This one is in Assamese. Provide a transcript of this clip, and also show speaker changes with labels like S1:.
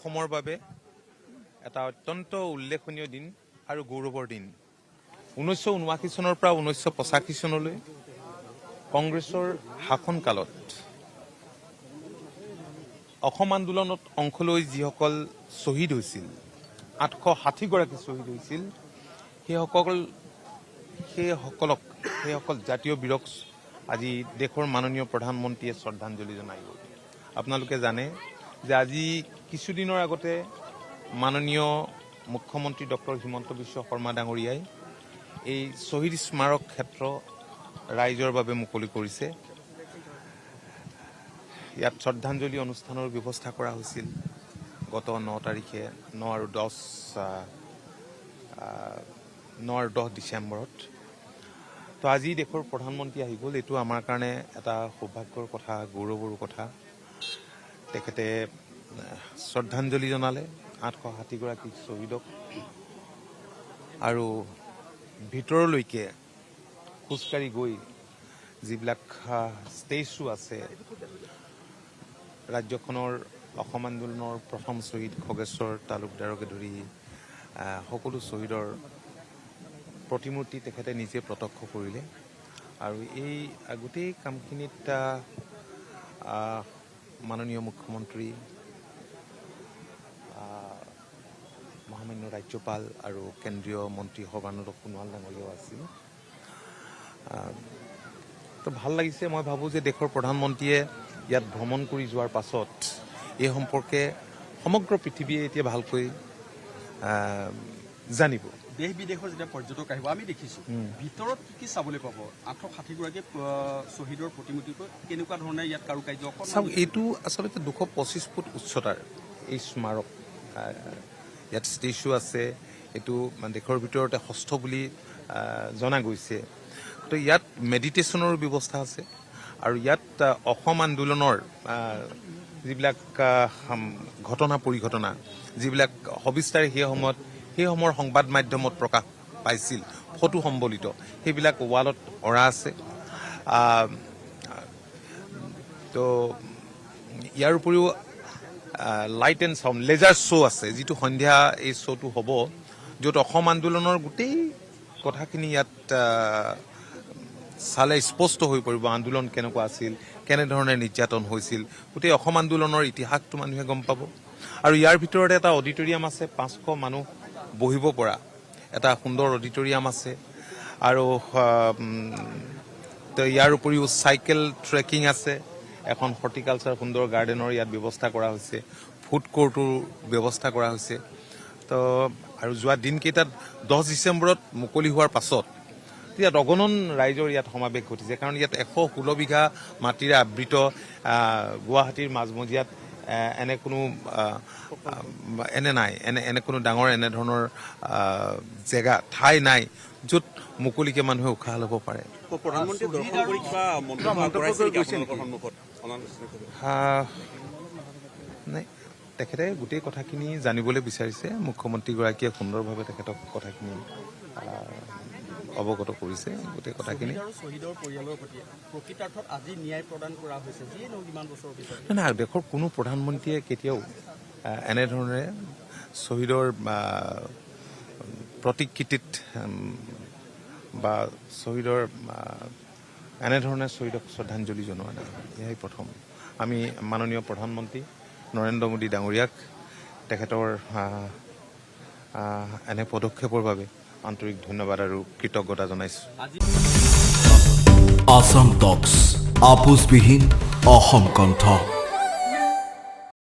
S1: অসমৰ বাবে এটা অত্যন্ত উল্লেখনীয় দিন আৰু গৌৰৱৰ দিন 1979 চনৰ পৰা 1985 চনলৈ কংগ্ৰেছৰ শাসনকালত অসম আন্দোলনত অংশ লৈ যিসকল শ্বহীদ হৈছিল 860 গৰাকী শ্বহীদ হৈছিল সেইসকল জাতীয় বীৰক আজি দেশৰ মাননীয় প্ৰধানমন্ত্ৰীয়ে শ্ৰদ্ধাঞ্জলি জনাই গ'ল। আপোনালোকে জানে যে আজি কিছুদিনৰ আগতে মাননীয় মুখ্যমন্ত্ৰী ডক্টৰ হিমন্ত বিশ্ব শৰ্মা ডাঙৰীয়াই এই শ্বহীদ স্মাৰক ক্ষেত্ৰ ৰাইজৰ বাবে মুকলি কৰিছে। ইয়াত শ্ৰদ্ধাঞ্জলি অনুষ্ঠানৰ ব্যৱস্থা কৰা হৈছিল গত 9 তাৰিখে 9 আৰু 10 ডিচেম্বৰত। তো আজি দেশৰ প্ৰধানমন্ত্ৰী আহি গ'ল, এইটো আমাৰ কাৰণে এটা সৌভাগ্যৰ কথা, গৌৰৱৰ কথা। তেখেতে শ্ৰদ্ধাঞ্জলি জনালে 860 গৰাকী শ্বহীদক আৰু ভিতৰলৈকে খোজকাঢ়ি গৈ যিবিলাক ষ্টেচু আছে ৰাজ্যখনৰ অসম আন্দোলনৰ প্ৰথম শ্বহীদ খগেশ্বৰ তালুকদাৰকে ধৰি সকলো শ্বহীদৰ প্ৰতিমূৰ্তি তেখেতে নিজে প্ৰত্যক্ষ কৰিলে আৰু এই গোটেই কামখিনিত মাননীয় মুখ্যমন্ত্ৰী মহামান্য ৰাজ্যপাল আৰু কেন্দ্ৰীয় মন্ত্ৰী সৰ্বানন্দ সোণোৱাল ডাঙৰীয়াও আছিল। তো ভাল লাগিছে। মই ভাবোঁ যে দেশৰ প্ৰধানমন্ত্ৰীয়ে ইয়াত ভ্ৰমণ কৰি যোৱাৰ পাছত এই সম্পৰ্কে সমগ্ৰ পৃথিৱীয়ে এতিয়া ভালকৈ জানিব।
S2: দেশ বিদেশৰ যেতিয়া পৰ্যটক আহিব আমি দেখিছোঁ ভিতৰত কি চাবলৈ পাব 860 গৰাকী শ্বহীদৰ প্ৰতিমূৰ্তিকৈ কেনেকুৱা ধৰণে ইয়াত কাৰুকাৰ্য
S1: চাওক, এইটো আচলতে 225 ফুট উচ্চতাৰ এই স্মাৰক। ইয়াত ষ্টেচু আছে, এইটো দেশৰ ভিতৰতে ষষ্ঠ বুলি জনা গৈছে। তো ইয়াত মেডিটেশ্যনৰ ব্যৱস্থা আছে আৰু ইয়াত অসম আন্দোলনৰ যিবিলাক ঘটনা পৰিঘটনা যিবিলাক সবিস্তাৰে সেই সময়ৰ সংবাদ মাধ্যমত প্ৰকাশ পাইছিল, ফটো সম্বলিত, সেইবিলাক ৱালত অঁৰা আছে। তো ইয়াৰ উপৰিও light and sound laser show' আছে, যিটো সন্ধিয়া এই শ্ব'টো হ'ব, য'ত অসম আন্দোলনৰ গোটেই কথাখিনি ইয়াত চালে স্পষ্ট হৈ পৰিব। আন্দোলন কেনেকুৱা আছিল, কেনেধৰণে নিৰ্যাতন হৈছিল, গোটেই অসম আন্দোলনৰ ইতিহাসটো মানুহে গম পাব। আৰু ইয়াৰ ভিতৰতে এটা অডিটৰিয়াম আছে, 500 মানুহ বহিব পৰা এটা সুন্দৰ অডিটৰিয়াম আছে। আৰু ইয়াৰ উপৰিও চাইকেল ট্ৰেকিং আছে, এখন হৰ্টিকালচাৰ সুন্দৰ গাৰ্ডেনৰ ইয়াত ব্যৱস্থা কৰা হৈছে, ফুড কোৰ্টৰ ব্যৱস্থা কৰা হৈছে। তো আৰু যোৱা দিনকেইটাত 10 ডিচেম্বৰত মুকলি হোৱাৰ পাছত ইয়াত অগণন ৰাইজৰ ইয়াত সমাৱেশ ঘটিছে, কাৰণ ইয়াত 116 বিঘা মাটিৰে আবৃত গুৱাহাটীৰ মাজমজিয়াত এনে কোনো কোনো ডাঙৰ এনেধৰণৰ জেগা ঠাই নাই য'ত মুকলিকে মানুহে উশাহ ল'ব পাৰে। নাই, তেখেতে গোটেই কথাখিনি জানিবলৈ বিচাৰিছে। মুখ্যমন্ত্ৰীগৰাকীয়ে সুন্দৰভাৱে তেখেতক কথাখিনি অৱগত কৰিছে। গোটেই কথাখিনি নাই, দেশৰ কোনো প্ৰধানমন্ত্ৰীয়ে কেতিয়াও এনেধৰণে শ্বহীদৰ প্ৰতিকৃতিত বা শ্বহীদৰ এনেধৰণে শ্বহীদক শ্ৰদ্ধাঞ্জলি জনোৱা নাই। এয়াই প্ৰথম। আমি মাননীয় প্ৰধানমন্ত্ৰী নৰেন্দ্ৰ মোদী ডাঙৰীয়াক তেখেতৰ এনে পদক্ষেপৰ বাবে আন্তৰিক ধন্যবাদ আৰু কৃতজ্ঞতা জনাইছোঁ।
S3: আসাম টক্স আপোচবিহীন অসম কণ্ঠ।